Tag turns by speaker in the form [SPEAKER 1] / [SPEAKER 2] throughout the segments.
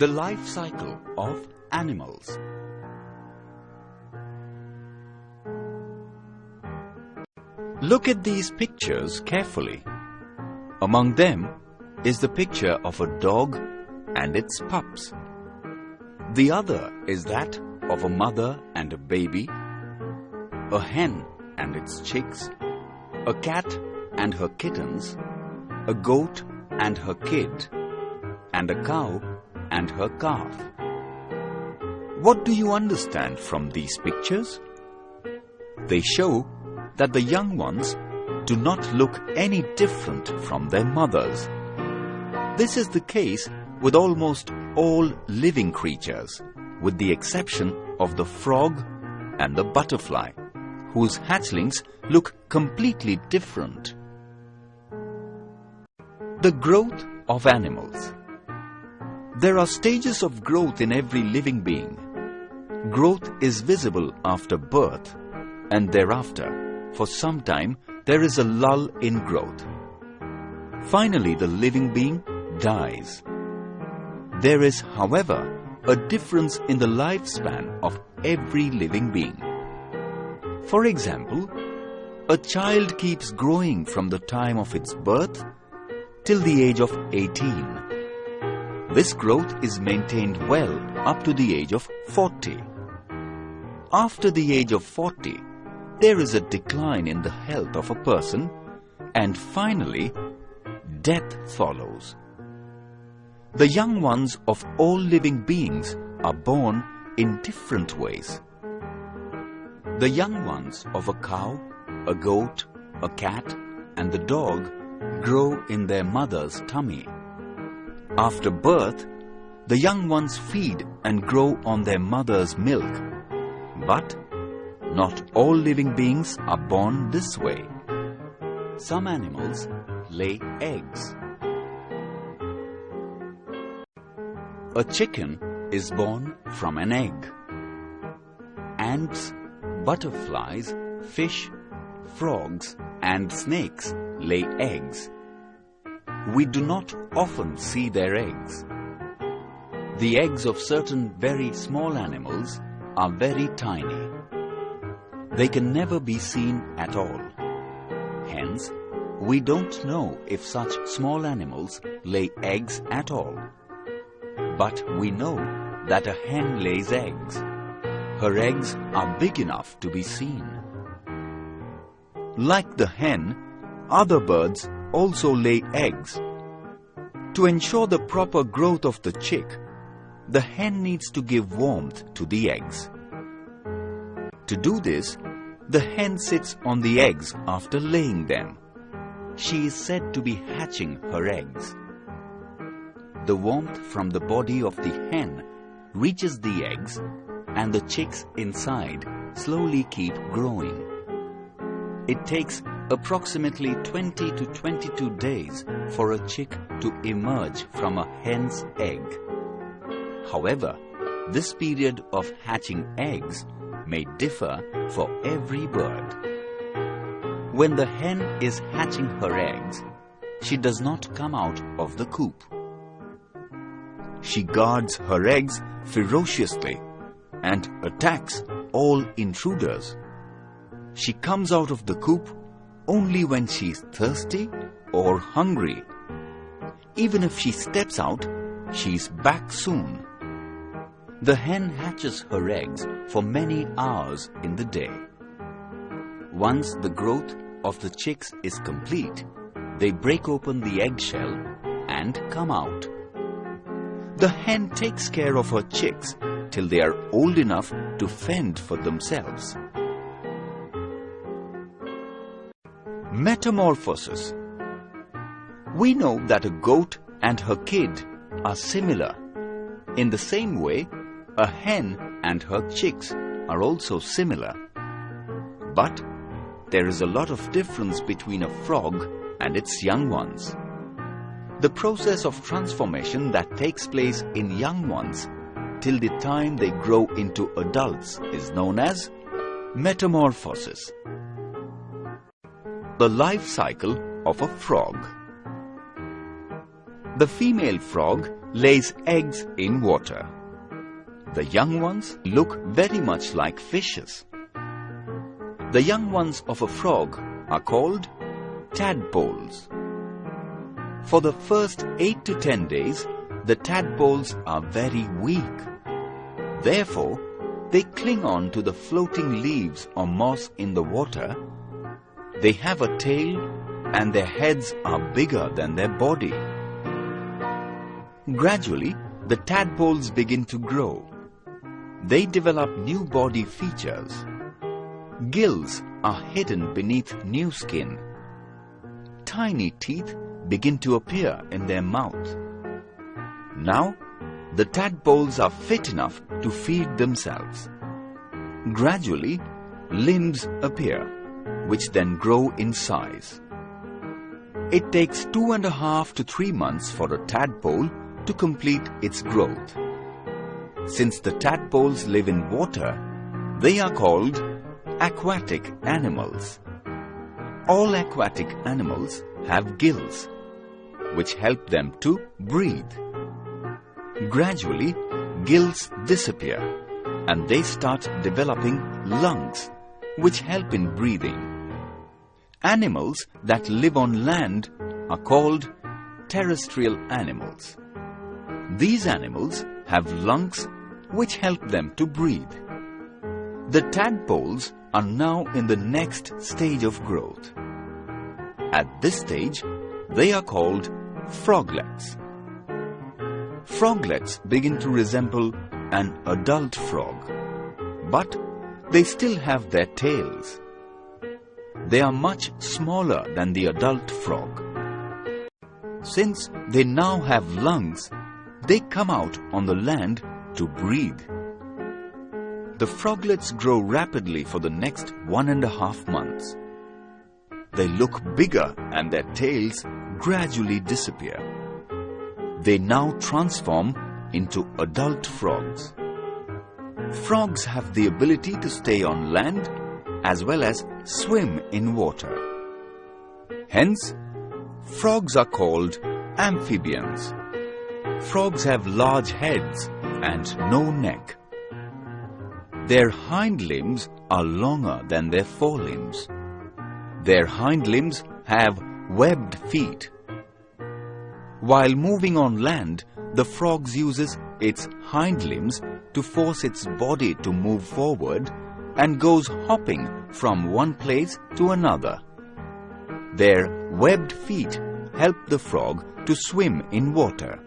[SPEAKER 1] The life cycle of animals. Look at these pictures carefully. Among them is the picture of a dog and its pups. The other is that of a mother and a baby, a hen and its chicks, a cat and her kittens, a goat and her kid, and a cow and her calf. What do you understand from these pictures? They show that the young ones do not look any different from their mothers. This is the case with almost all living creatures, with the exception of the frog and the butterfly, whose hatchlings look completely different. The growth of animals. There are stages of growth in every living being. Growth is visible after birth, and thereafter, for some time, there is a lull in growth. Finally, the living being dies. There is, however, a difference in the lifespan of every living being. For example, a child keeps growing from the time of its birth till the age of 18. This growth is maintained well up to the age of 40. After the age of 40, there is a decline in the health of a person, and finally, death follows. The young ones of all living beings are born in different ways. The young ones of a cow, a goat, a cat, and the dog grow in their mother's tummy. After birth, the young ones feed and grow on their mother's milk. But not all living beings are born this way. Some animals lay eggs. A chicken is born from an egg. Ants, butterflies, fish, frogs, and snakes lay eggs. We do not often see their eggs. The eggs of certain very small animals are very tiny. They can never be seen at all. Hence, we don't know if such small animals lay eggs at all. But we know that a hen lays eggs. Her eggs are big enough to be seen. Like the hen, other birds also lay eggs. To ensure the proper growth of the chick, the hen needs to give warmth to the eggs. To do this, the hen sits on the eggs after laying them. She is said to be hatching her eggs. The warmth from the body of the hen reaches the eggs, and the chicks inside slowly keep growing. It takes approximately 20 to 22 days for a chick to emerge from a hen's egg. However, this period of hatching eggs may differ for every bird. When the hen is hatching her eggs, she does not come out of the coop. She guards her eggs ferociously and attacks all intruders. She comes out of the coop only when she is thirsty or hungry. Even if she steps out, she is back soon. The hen hatches her eggs for many hours in the day. Once the growth of the chicks is complete, they break open the eggshell and come out. The hen takes care of her chicks till they are old enough to fend for themselves. Metamorphosis. We know that a goat and her kid are similar. In the same way, a hen and her chicks are also similar. But there is a lot of difference between a frog and its young ones. The process of transformation that takes place in young ones till the time they grow into adults is known as metamorphosis. The life cycle of a frog. The female frog lays eggs in water. The young ones look very much like fishes. The young ones of a frog are called tadpoles. For the first 8 to 10 days, the tadpoles are very weak. Therefore, they cling on to the floating leaves or moss in the water. They have a tail and their heads are bigger than their body. Gradually, the tadpoles begin to grow. They develop new body features. Gills are hidden beneath new skin. Tiny teeth begin to appear in their mouth. Now, the tadpoles are fit enough to feed themselves. Gradually, limbs appear, which then grow in size. It takes 2.5 to 3 months for a tadpole to complete its growth. Since the tadpoles live in water, they are called aquatic animals. All aquatic animals have gills, which help them to breathe. Gradually, gills disappear and they start developing lungs, which help in breathing. Animals that live on land are called terrestrial animals. These animals have lungs which help them to breathe. The tadpoles are now in the next stage of growth. At this stage, they are called froglets. Froglets begin to resemble an adult frog, but they still have their tails. They are much smaller than the adult frog. Since they now have lungs, they come out on the land to breathe. The froglets grow rapidly for the next 1.5 months. They look bigger and their tails gradually disappear. They now transform into adult frogs. Frogs have the ability to stay on land as well as swim in water. Hence, frogs are called amphibians. Frogs have large heads and no neck. Their hind limbs are longer than their forelimbs. Their hind limbs have webbed feet. While moving on land, the frog uses its hind limbs to force its body to move forward and goes hopping from one place to another. Their webbed feet help the frog to swim in water.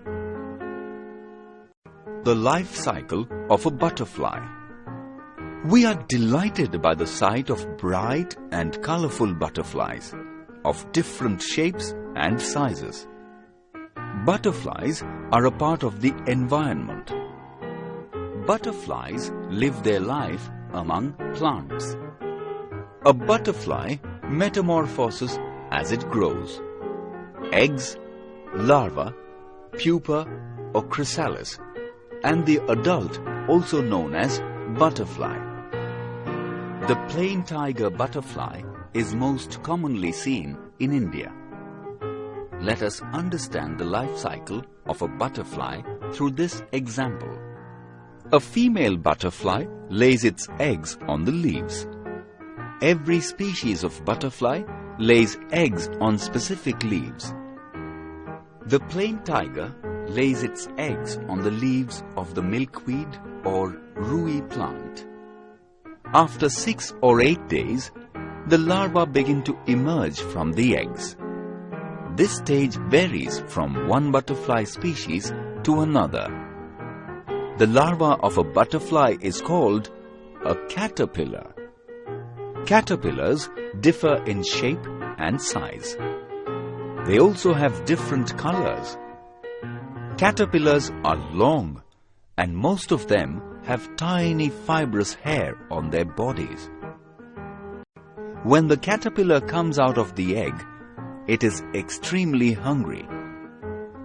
[SPEAKER 1] The life cycle of a butterfly. We are delighted by the sight of bright and colorful butterflies of different shapes and sizes. Butterflies are a part of the environment. Butterflies live their life among plants. A butterfly metamorphoses as it grows. Eggs, larva, pupa or chrysalis, and the adult also known as butterfly. The plain tiger butterfly is most commonly seen in India. Let us understand the life cycle of a butterfly through this example. A female butterfly lays its eggs on the leaves. Every species of butterfly lays eggs on specific leaves. The plain tiger lays its eggs on the leaves of the milkweed or rui plant. After 6 or 8 days, the larvae begin to emerge from the eggs. This stage varies from one butterfly species to another. The larva of a butterfly is called a caterpillar. Caterpillars differ in shape and size. They also have different colors. Caterpillars are long, and most of them have tiny fibrous hair on their bodies. When the caterpillar comes out of the egg, it is extremely hungry.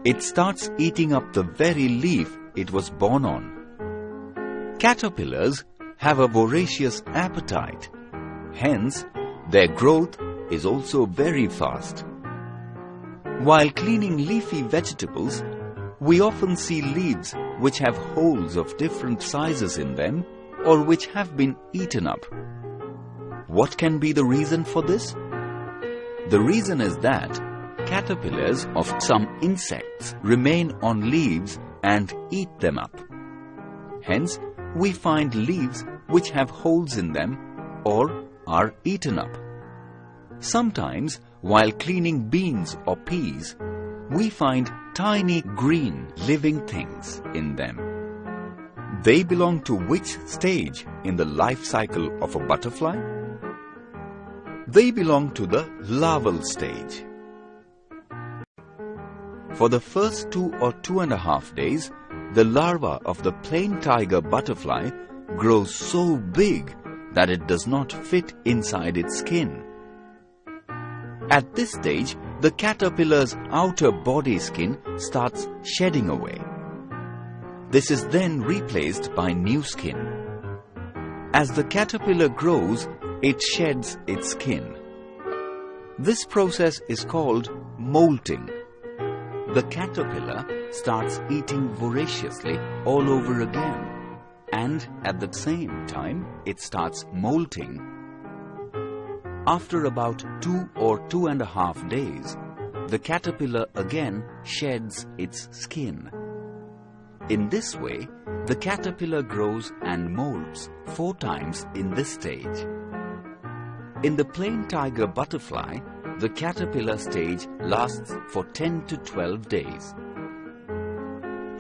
[SPEAKER 1] It starts eating up the very leaf it was born on. Caterpillars have a voracious appetite. Hence, their growth is also very fast. While cleaning leafy vegetables, We often see leaves which have holes of different sizes in them or which have been eaten up. What can be the reason for this? The reason is that caterpillars of some insects remain on leaves and eat them up. Hence, we find leaves which have holes in them or are eaten up. Sometimes, while cleaning beans or peas, we find tiny green living things in them. They belong to which stage in the life cycle of a butterfly? They belong to the larval stage. For the first 2 or 2.5 days, the larva of the plain tiger butterfly grows so big that it does not fit inside its skin. At this stage, the caterpillar's outer body skin starts shedding away. This is then replaced by new skin. As the caterpillar grows, it sheds its skin. This process is called molting. The caterpillar starts eating voraciously all over again, and at the same time it starts molting. After about 2 or 2.5 days, the caterpillar again sheds its skin. In this way, the caterpillar grows and molts 4 times in this stage. In the plain tiger butterfly, the caterpillar stage lasts for 10 to 12 days.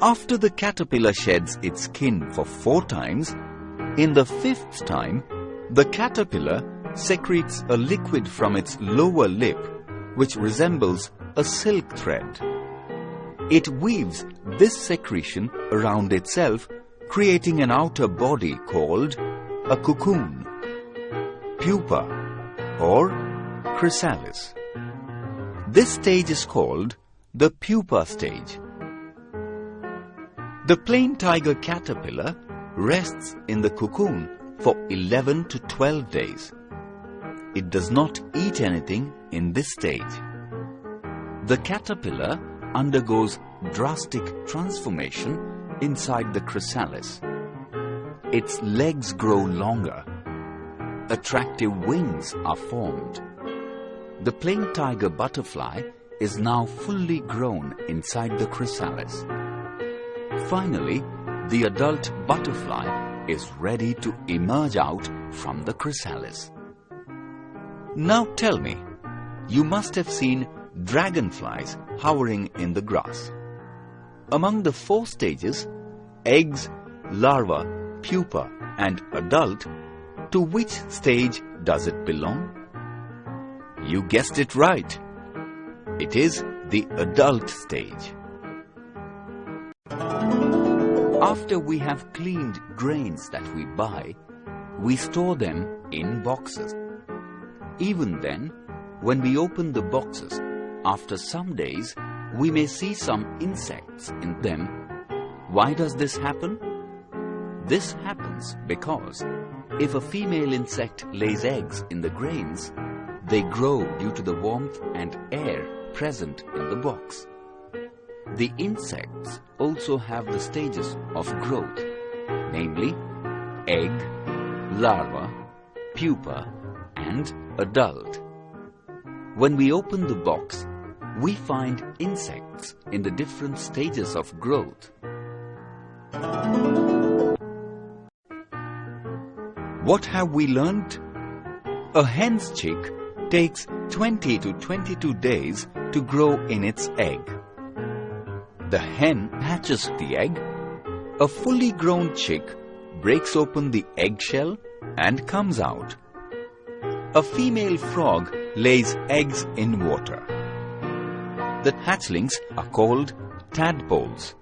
[SPEAKER 1] After the caterpillar sheds its skin for 4 times, in the 5th time, the caterpillar secretes a liquid from its lower lip which resembles a silk thread. It weaves this secretion around itself, creating an outer body called a cocoon, pupa, or chrysalis. This stage is called the pupa stage. The plain tiger caterpillar rests in the cocoon for 11 to 12 days. It does not eat anything in this stage. The caterpillar undergoes drastic transformation inside the chrysalis. Its legs grow longer. Attractive wings are formed. The plain tiger butterfly is now fully grown inside the chrysalis. Finally, the adult butterfly is ready to emerge out from the chrysalis. Now tell me, you must have seen dragonflies hovering in the grass. Among the 4 stages, eggs, larva, pupa and adult, to which stage does it belong? You guessed it right. It is the adult stage. After we have cleaned grains that we buy, we store them in boxes. Even then, when we open the boxes, after some days, we may see some insects in them. Why does this happen? This happens because if a female insect lays eggs in the grains, they grow due to the warmth and air present in the box. The insects also have the stages of growth, namely egg, larva, pupa, and adult. When we open the box, we find insects in the different stages of growth. What have we learnt? A hen's chick takes 20 to 22 days to grow in its egg. The hen hatches the egg. A fully grown chick breaks open the eggshell and comes out. A female frog lays eggs in water. The hatchlings are called tadpoles.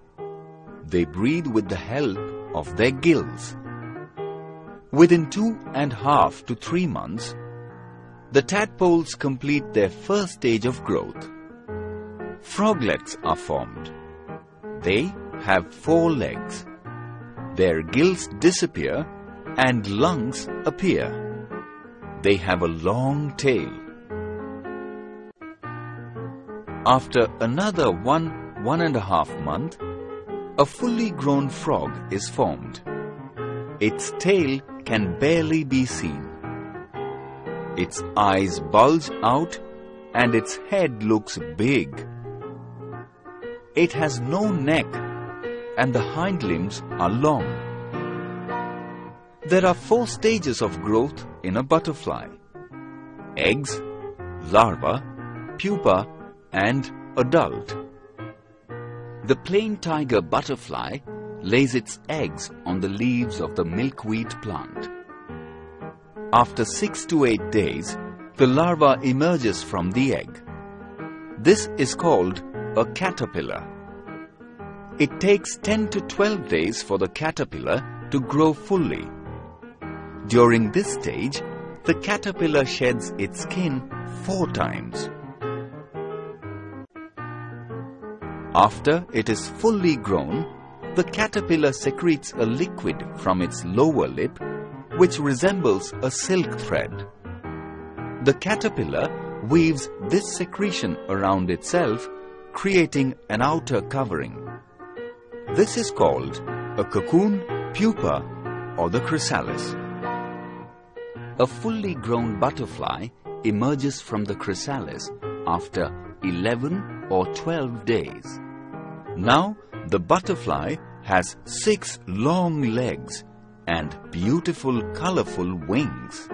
[SPEAKER 1] They breathe with the help of their gills. Within 2.5 to 3 months, the tadpoles complete their first stage of growth. Froglets are formed. They have 4 legs. Their gills disappear and lungs appear. They have a long tail. After another 1.5 months, a fully grown frog is formed. Its tail can barely be seen. Its eyes bulge out and its head looks big. It has no neck and the hind limbs are long. There are 4 stages of growth in a butterfly: eggs, larva, pupa, and adult. The plain tiger butterfly lays its eggs on the leaves of the milkweed plant. After 6 to 8 days, the larva emerges from the egg. This is called a caterpillar. It takes 10 to 12 days for the caterpillar to grow fully. During this stage, the caterpillar sheds its skin 4 times. After it is fully grown, the caterpillar secretes a liquid from its lower lip which resembles a silk thread. The caterpillar weaves this secretion around itself, creating an outer covering. This is called a cocoon, pupa, or the chrysalis. A fully grown butterfly emerges from the chrysalis after 11 or 12 days. Now the butterfly has 6 long legs and beautiful colorful wings.